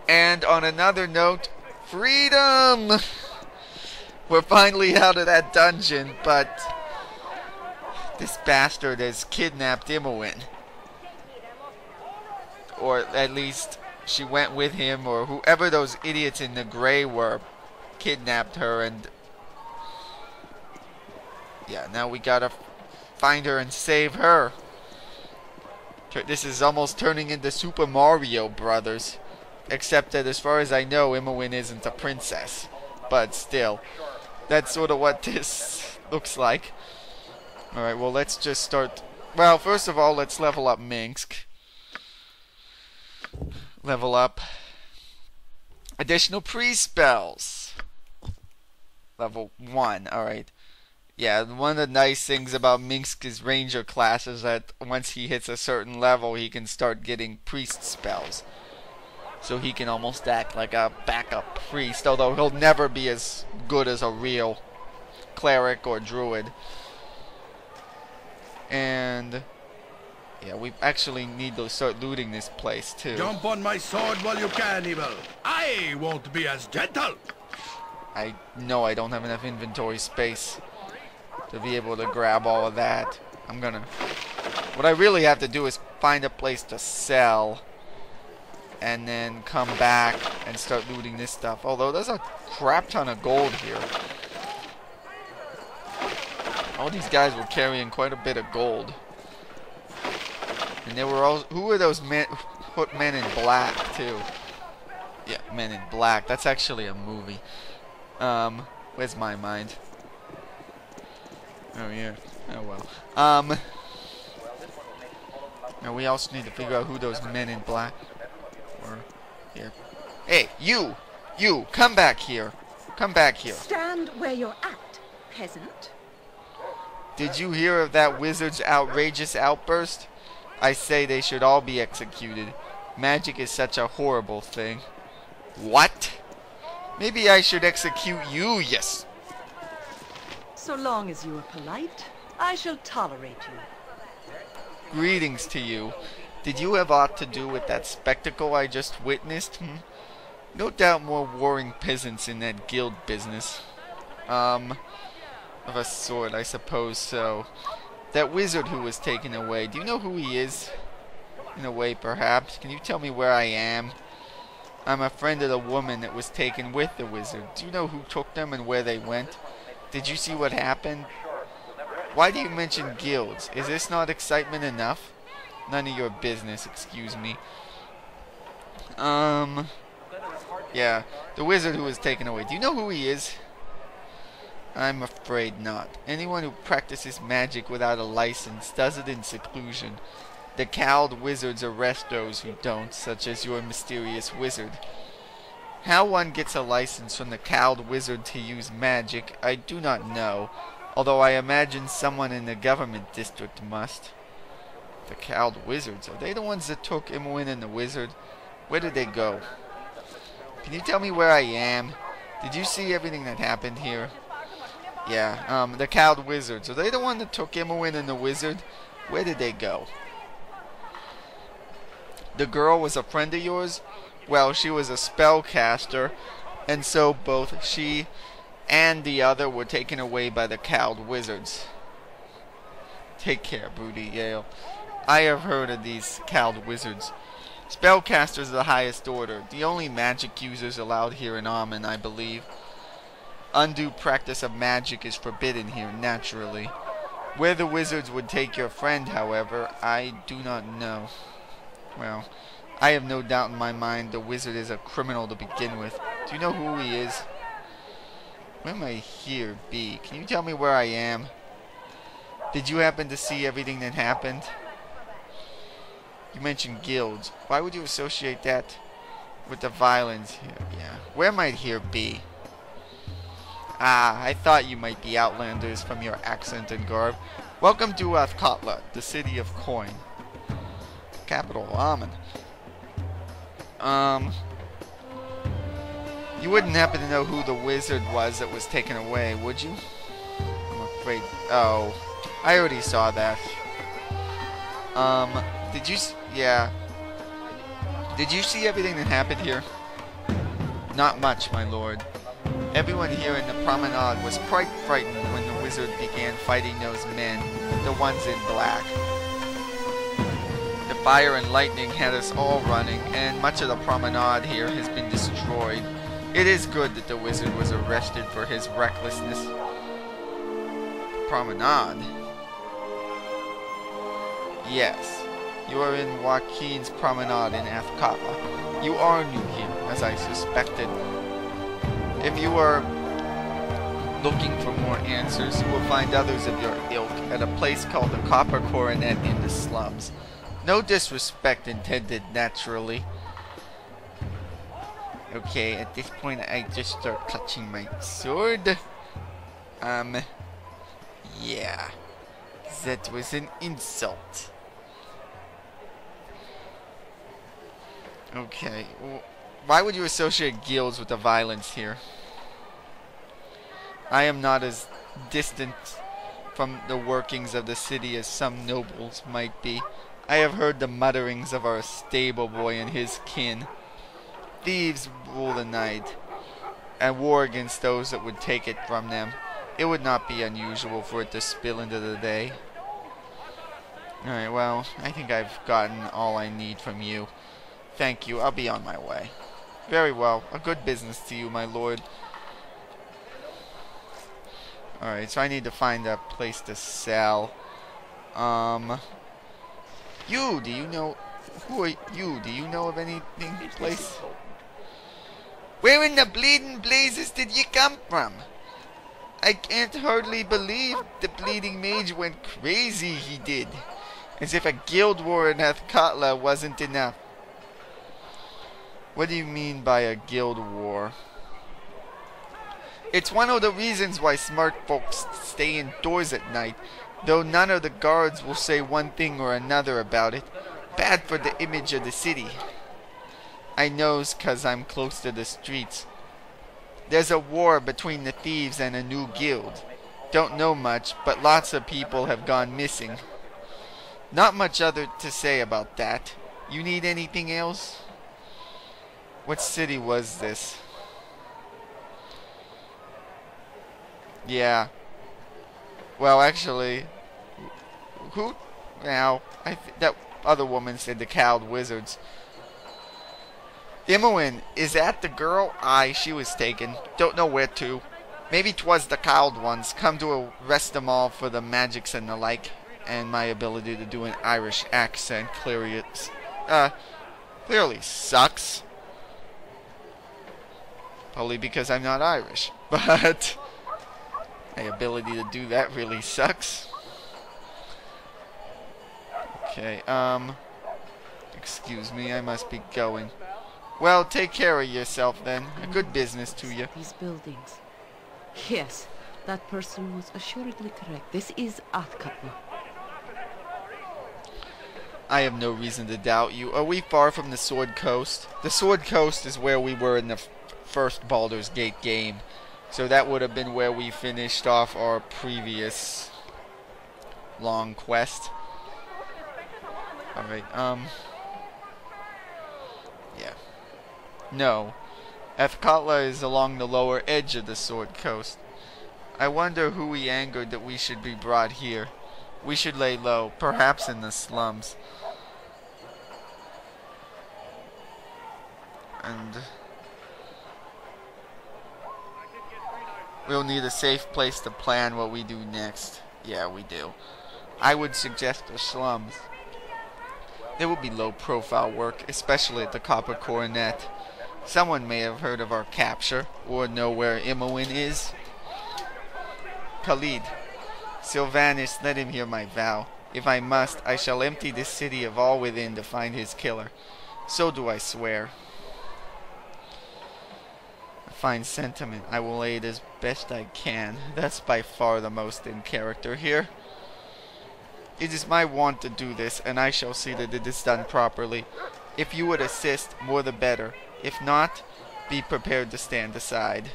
And on another note, freedom! We're finally out of that dungeon, but this bastard has kidnapped Imowen. Or at least she went with him, or whoever those idiots in the gray were kidnapped her, and yeah, now we gotta find her and save her. This is almost turning into Super Mario Brothers. Except that as far as I know, Imowen isn't a princess. But still, that's sort of what this looks like. Alright, well let's just start. Well, first of all, let's level up Minsk. Level up. Additional pre-spells. Level 1, alright. Yeah, one of the nice things about Minsk's ranger class is that once he hits a certain level, he can start getting priest spells. So he can almost act like a backup priest, although he'll never be as good as a real cleric or druid. And yeah, we actually need to start looting this place too. Jump on my sword while you can, evil. I won't be as gentle. I know I don't have enough inventory space to be able to grab all of that. What I really have to do is find a place to sell. And then come back and start looting this stuff. Although there's a crap ton of gold here. All these guys were carrying quite a bit of gold. And they were all... Who were those men in black too? Yeah, Men in Black. That's actually a movie. Where's my mind? Oh yeah. Oh well. Now we also need to figure out who those Men in Black were. Here. Hey, you! You! Come back here! Come back here! Stand where you're at, peasant. Did you hear of that wizard's outrageous outburst? I say they should all be executed. Magic is such a horrible thing. What? Maybe I should execute you, yes. So long as you are polite, I shall tolerate you. Greetings to you. Did you have aught to do with that spectacle I just witnessed? No doubt more warring peasants in that guild business. Of a sort, I suppose so. That wizard who was taken away, do you know who he is? In a way, perhaps. Can you tell me where I am? I'm a friend of the woman that was taken with the wizard. Do you know who took them and where they went? Did you see what happened? Why do you mention guilds? Is this not excitement enough? None of your business, excuse me. Yeah, the wizard who was taken away. Do you know who he is? I'm afraid not. Anyone who practices magic without a license does it in seclusion. The cowled wizards arrest those who don't, such as your mysterious wizard. How one gets a license from the cowled wizard to use magic, I do not know, although I imagine someone in the government district must. The cowled wizards, are they the ones that took Imowen and the wizard? Where did they go? Can you tell me where I am? Did you see everything that happened here? Yeah, the cowled wizards. Are they the one that took Imowen and the wizard? Where did they go? The girl was a friend of yours? Well, she was a spellcaster, and so both she and the other were taken away by the cowled wizards. Take care, Broody Yale. I have heard of these cowled wizards. Spellcasters are the highest order, the only magic users allowed here in Amn, I believe. Undue practice of magic is forbidden here, naturally. Where the wizards would take your friend, however, I do not know. Well, I have no doubt in my mind the wizard is a criminal to begin with. Do you know who he is? Where am I here, B? Can you tell me where I am? Did you happen to see everything that happened? You mentioned guilds. Why would you associate that with the violence here? Yeah. Where might here be? Ah, I thought you might be outlanders from your accent and garb. Welcome to Athkatla, the city of coin. Capital of Amn. You wouldn't happen to know who the wizard was that was taken away, would you? I'm afraid... Oh, I already saw that. Did you... Yeah. Did you see everything that happened here? Not much, my lord. Everyone here in the Promenade was quite frightened when the wizard began fighting those men, the ones in black. The fire and lightning had us all running, and much of the Promenade here has been destroyed. It is good that the wizard was arrested for his recklessness. Promenade? Yes. You are in Waukeen's Promenade in Athkatla. You are new here, as I suspected. If you are looking for more answers, you will find others of your ilk at a place called the Copper Coronet in the slums. No disrespect intended, naturally. Okay, at this point I just start clutching my sword. Yeah. That was an insult. Okay. Why would you associate guilds with the violence here? I am not as distant from the workings of the city as some nobles might be. I have heard the mutterings of our stable boy and his kin. Thieves rule the night, and war against those that would take it from them. It would not be unusual for it to spill into the day. Alright, well, I think I've gotten all I need from you. Thank you, I'll be on my way. Very well, a good business to you, my lord. Alright, so I need to find a place to sell. You, do you know... Who are you? Do you know of anything place? Where in the bleeding blazes did you come from? I can't hardly believe the bleeding mage went crazy, he did. As if a guild war in Athkatla wasn't enough. What do you mean by a guild war? It's one of the reasons why smart folks stay indoors at night, though none of the guards will say one thing or another about it. Bad for the image of the city. I knows 'cause I'm close to the streets. There's a war between the thieves and a new guild. Don't know much, but lots of people have gone missing. Not much other to say about that. You need anything else? What city was this? Yeah. Well, actually, who? Now, that other woman said the Cowled Wizards. Imoen, is that the girl? Aye, she was taken. Don't know where to. Maybe 'twas the Cowled ones. Come to arrest them all for the magics and the like. And my ability to do an Irish accent clearly sucks. Probably because I'm not Irish. But my ability to do that really sucks. Okay, excuse me, I must be going. Well, take care of yourself then. A good business to you. These buildings. Yes, that person was assuredly correct. This is Athkatla. I have no reason to doubt you. Are we far from the Sword Coast? The Sword Coast is where we were in the first Baldur's Gate game. So that would have been where we finished off our previous long quest. Alright, yeah. No. Athkatla is along the lower edge of the Sword Coast. I wonder who we angered that we should be brought here. We should lay low, perhaps in the slums. And we'll need a safe place to plan what we do next. Yeah, we do. I would suggest the slums. There will be low-profile work, especially at the Copper Coronet. Someone may have heard of our capture, or know where Imoen is. Khalid, Sylvanus, let him hear my vow. If I must, I shall empty this city of all within to find his killer. So do I swear. A fine sentiment. I will aid as best I can. That's by far the most in character here. It is my wont to do this, and I shall see that it is done properly. If you would assist, more the better. If not, be prepared to stand aside.